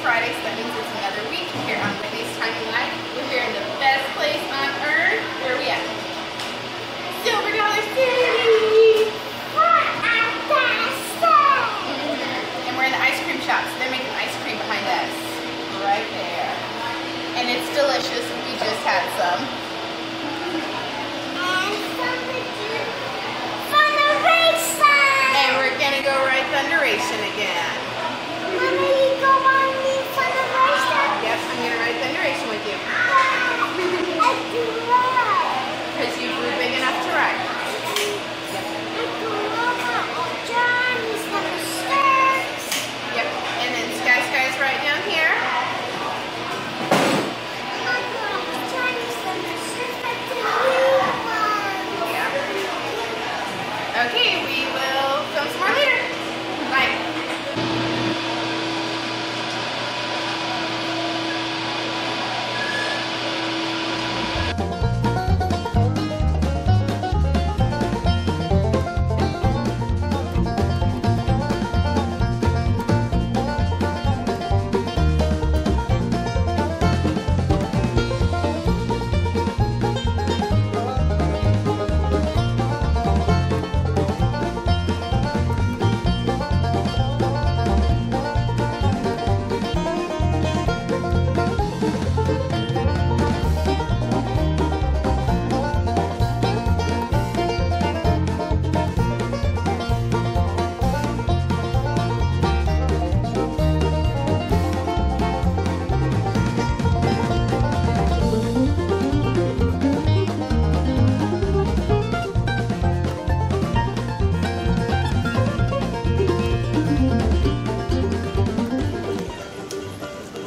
Friday, so that means it's another week here on Whitney's Tiny Life. We're here in the best place on earth. Where are we at? Silver Dollar City! And we're in the ice cream shop, so they're making ice cream behind us. Right there. And it's delicious. We just had some. And we're gonna go ride Thunderation again. Mommy, you go on me Thunderation? Yes, I'm gonna ride Thunderation with you. I do ride. Because you grew big enough to ride. I do love all Johnny's Thundersticks. Yep. And then Sky is right down here. Okay, we will film some more later. Bye.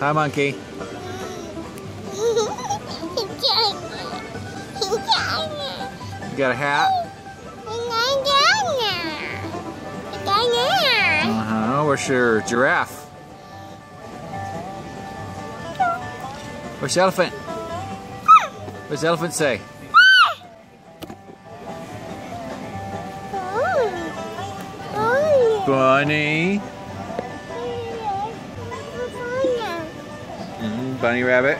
Hi, monkey. You got a hat? Where's your giraffe? Where's the elephant? What's the elephant say? Bunny. Bunny rabbit.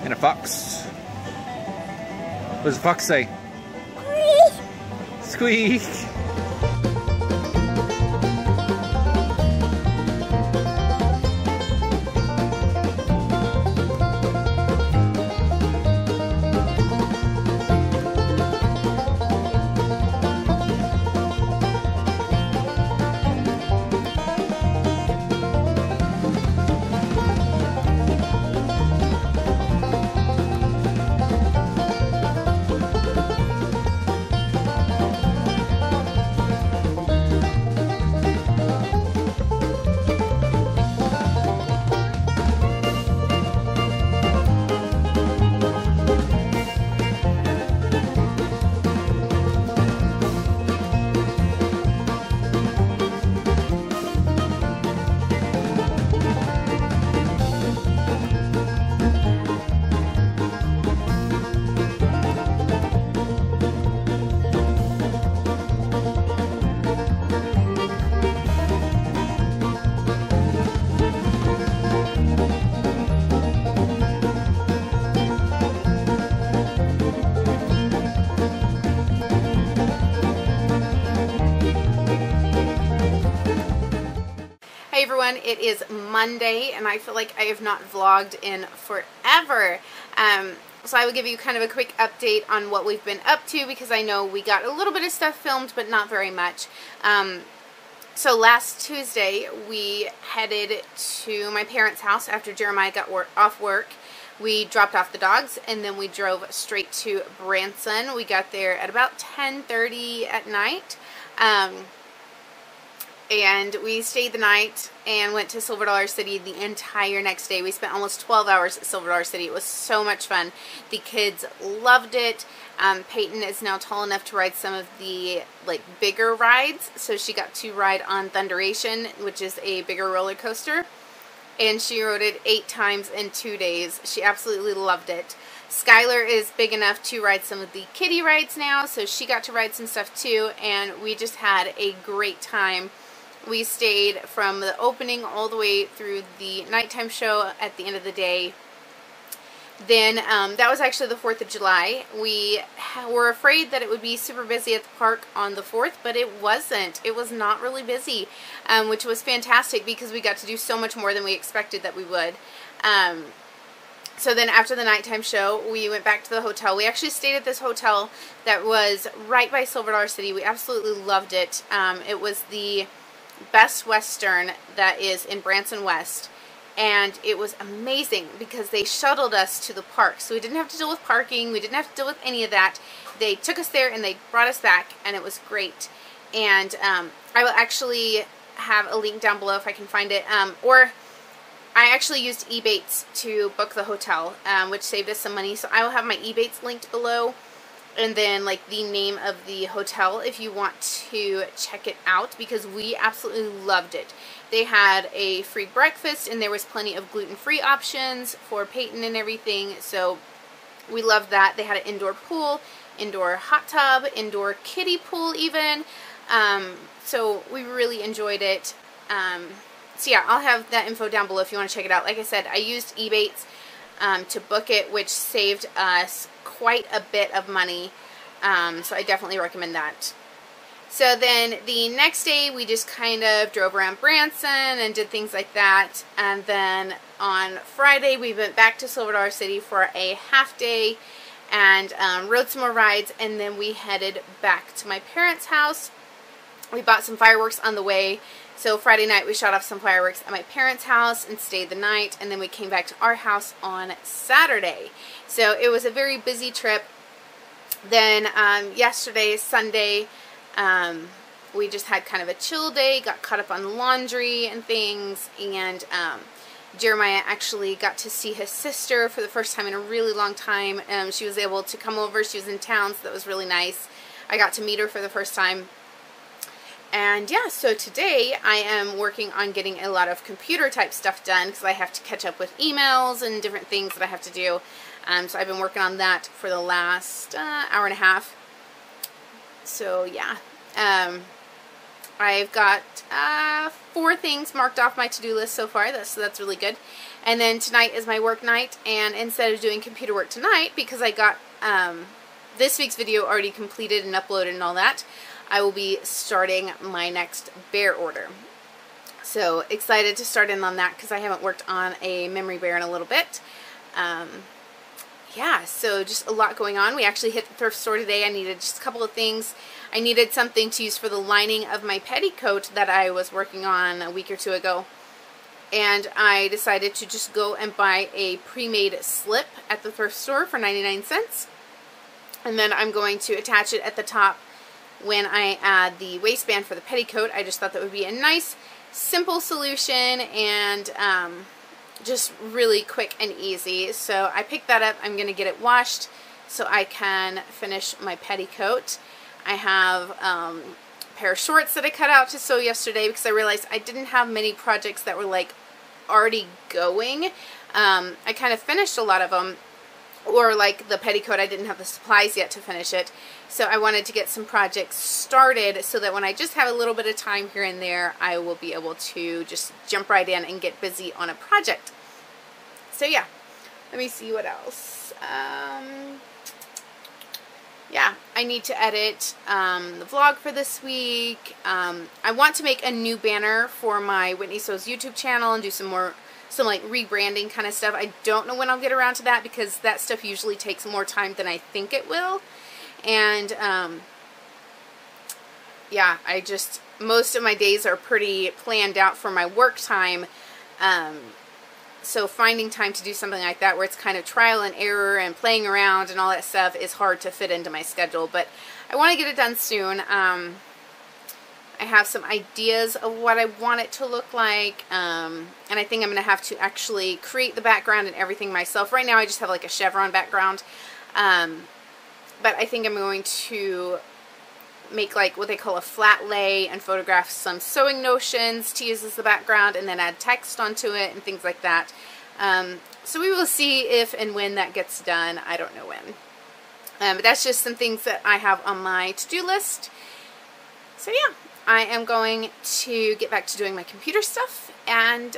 And a fox. What does the fox say? Squeak. Squeak. Hey everyone, it is Monday and I feel like I have not vlogged in forever. So I will give you kind of a quick update on what we've been up to because I know we got a little bit of stuff filmed but not very much. So last Tuesday we headed to my parents' house after Jeremiah got off work. We dropped off the dogs and then we drove straight to Branson. We got there at about 10:30 at night. And we stayed the night and went to Silver Dollar City the entire next day. We spent almost 12 hours at Silver Dollar City. It was so much fun. The kids loved it. Peyton is now tall enough to ride some of the bigger rides. So she got to ride on Thunderation, which is a bigger roller coaster. And she rode it 8 times in 2 days. She absolutely loved it. Skylar is big enough to ride some of the kiddie rides now, so she got to ride some stuff too, and we just had a great time We stayed from the opening all the way through the nighttime show at the end of the day. Then that was actually the 4th of July. We were afraid that it would be super busy at the park on the 4th, but it wasn't. It was not really busy, which was fantastic because we got to do so much more than we expected that we would. So then after the nighttime show, we went back to the hotel. We actually stayed at this hotel that was right by Silver Dollar City. We absolutely loved it. It was the Best Western that is in Branson West. And it was amazing because they shuttled us to the park. So we didn't have to deal with parking. We didn't have to deal with any of that. They took us there and they brought us back, and it was great. And I will actually have a link down below if I can find it. Or I actually used Ebates to book the hotel, which saved us some money. So I will have my Ebates linked below. And then like the name of the hotel if you want to check it out, because we absolutely loved it. They had a free breakfast and there was plenty of gluten-free options for Peyton and everything. So we loved that. They had an indoor pool, indoor hot tub, indoor kiddie pool even. So we really enjoyed it. So yeah, I'll have that info down below if you want to check it out. Like I said, I used Ebates to book it, which saved us quite a bit of money, so I definitely recommend that. So then the next day we just kind of drove around Branson and did things like that, and then on Friday we went back to Silver Dollar City for a half day and rode some more rides, and then we headed back to my parents' house. We bought some fireworks on the way. So Friday night we shot off some fireworks at my parents' house and stayed the night, and then we came back to our house on Saturday. So it was a very busy trip. Then yesterday, Sunday, we just had kind of a chill day, got caught up on laundry and things, and Jeremiah actually got to see his sister for the first time in a really long time. She was able to come over. She was in town, so that was really nice. I got to meet her for the first time. And yeah, so today I am working on getting a lot of computer type stuff done because I have to catch up with emails and different things that I have to do. So I've been working on that for the last hour and a half. So yeah, I've got 4 things marked off my to-do list so far. So that's really good. And then tonight is my work night, and instead of doing computer work tonight, because I got this week's video already completed and uploaded and all that, I will be starting my next bear order. So excited to start in on that because I haven't worked on a memory bear in a little bit. Yeah, so just a lot going on. We actually hit the thrift store today. I needed just a couple of things. I needed something to use for the lining of my petticoat that I was working on a week or 2 ago. And I decided to just go and buy a pre-made slip at the thrift store for 99 cents. And then I'm going to attach it at the top when I add the waistband for the petticoat. I just thought that would be a nice, simple solution and just really quick and easy. So I picked that up. I'm going to get it washed so I can finish my petticoat. I have a pair of shorts that I cut out to sew yesterday because I realized I didn't have many projects that were like already going. I kind of finished a lot of them. Or like the petticoat, I didn't have the supplies yet to finish it. So I wanted to get some projects started so that when I just have a little bit of time here and there, I will be able to just jump right in and get busy on a project. So yeah, let me see what else. Yeah, I need to edit the vlog for this week. I want to make a new banner for my Whitney Sews YouTube channel and do some like rebranding kind of stuff. I don't know when I'll get around to that because that stuff usually takes more time than I think it will. And yeah, most of my days are pretty planned out for my work time. So finding time to do something like that where it's kind of trial and error and playing around and all that stuff is hard to fit into my schedule. But I want to get it done soon. I have some ideas of what I want it to look like, and I think I'm going to have to actually create the background and everything myself. Right now I just have like a chevron background, but I think I'm going to make like what they call a flat lay and photograph some sewing notions to use as the background and then add text onto it and things like that. So we will see if and when that gets done. I don't know when. But that's just some things that I have on my to-do list. So yeah. I am going to get back to doing my computer stuff, and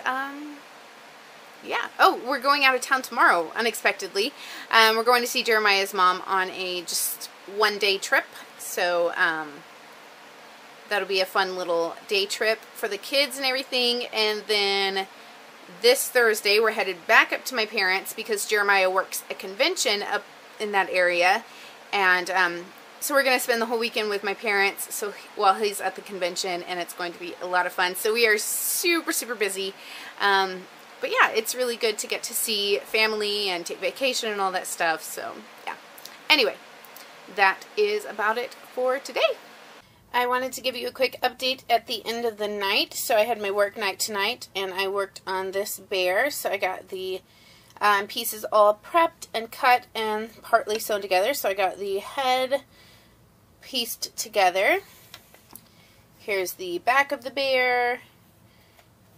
yeah. Oh, we're going out of town tomorrow, unexpectedly. We're going to see Jeremiah's mom on a just one-day trip, so that'll be a fun little day trip for the kids and everything. And then this Thursday, we're headed back up to my parents because Jeremiah works a convention up in that area, and so we're going to spend the whole weekend with my parents while he's at the convention, and it's going to be a lot of fun. So we are super, super busy. But yeah, it's really good to get to see family and take vacation and all that stuff. So yeah. Anyway, that is about it for today. I wanted to give you a quick update at the end of the night. So I had my work night tonight, and I worked on this bear. So I got the pieces all prepped and cut and partly sewn together. So I got the head pieced together. Here's the back of the bear.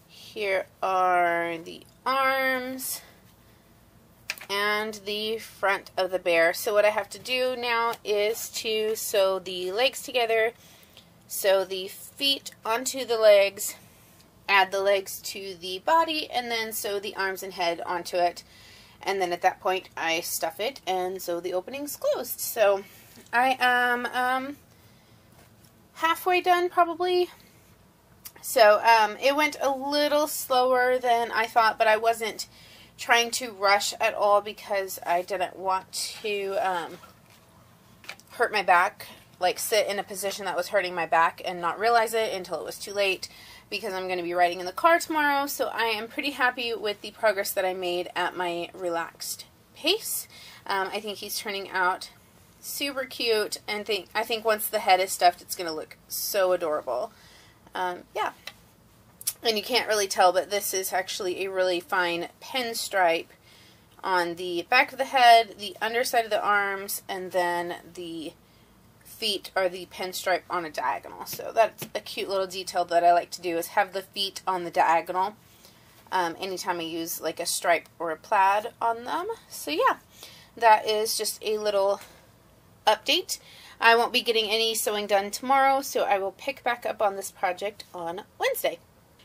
Here are the arms and the front of the bear. So what I have to do now is to sew the legs together, sew the feet onto the legs, add the legs to the body, and then sew the arms and head onto it. And then at that point I stuff it and sew the openings closed. So I am halfway done probably. So it went a little slower than I thought, but I wasn't trying to rush at all because I didn't want to hurt my back, like sit in a position that was hurting my back and not realize it until it was too late, because I'm going to be riding in the car tomorrow. So I am pretty happy with the progress that I made at my relaxed pace. I think he's turning out super cute, and I think once the head is stuffed, it's going to look so adorable. Yeah, and you can't really tell, but this is actually a really fine pinstripe on the back of the head, the underside of the arms, and then the feet are the pinstripe on a diagonal. So that's a cute little detail that I like to do, is have the feet on the diagonal anytime I use like a stripe or a plaid on them. So yeah, that is just a little update. I won't be getting any sewing done tomorrow, so I will pick back up on this project on Wednesday.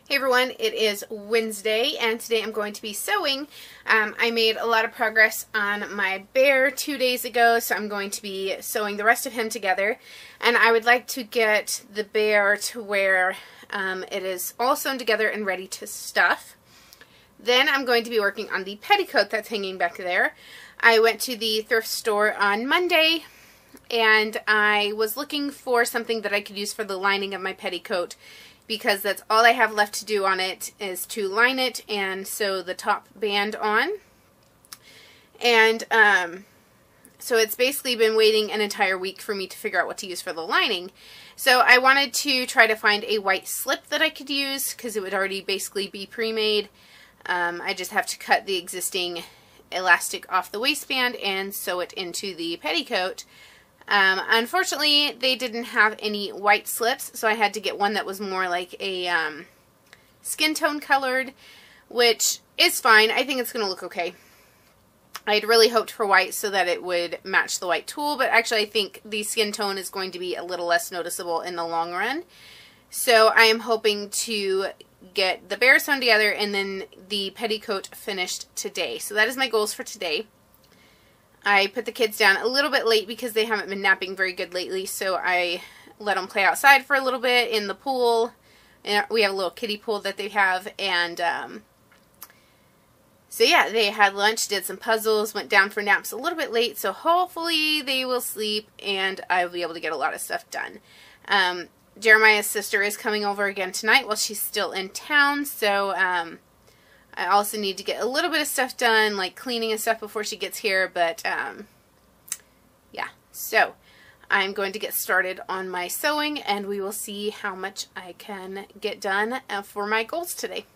Hey everyone, it is Wednesday, and today I'm going to be sewing. I made a lot of progress on my bear 2 days ago, so I'm going to be sewing the rest of him together. And I would like to get the bear to where it is all sewn together and ready to stuff. Then I'm going to be working on the petticoat that's hanging back there. I went to the thrift store on Monday, and I was looking for something that I could use for the lining of my petticoat, because that's all I have left to do on it, is to line it and sew the top band on. And so it's basically been waiting an entire week for me to figure out what to use for the lining. So I wanted to try to find a white slip that I could use, because it would already basically be pre-made. I just have to cut the existing elastic off the waistband and sew it into the petticoat. Unfortunately, they didn't have any white slips, so I had to get one that was more like a skin tone colored, which is fine. I think it's going to look okay. I had really hoped for white so that it would match the white tulle, but actually I think the skin tone is going to be a little less noticeable in the long run. So I am hoping to get the bear sewn together and then the petticoat finished today. So that is my goals for today. I put the kids down a little bit late because they haven't been napping very good lately, so I let them play outside for a little bit in the pool. And we have a little kiddie pool that they have, and so yeah, they had lunch, did some puzzles, went down for naps a little bit late, so hopefully they will sleep and I will be able to get a lot of stuff done. Jeremiah's sister is coming over again tonight while she's still in town, so I also need to get a little bit of stuff done, like cleaning and stuff before she gets here, but yeah, so I'm going to get started on my sewing, and we will see how much I can get done for my goals today.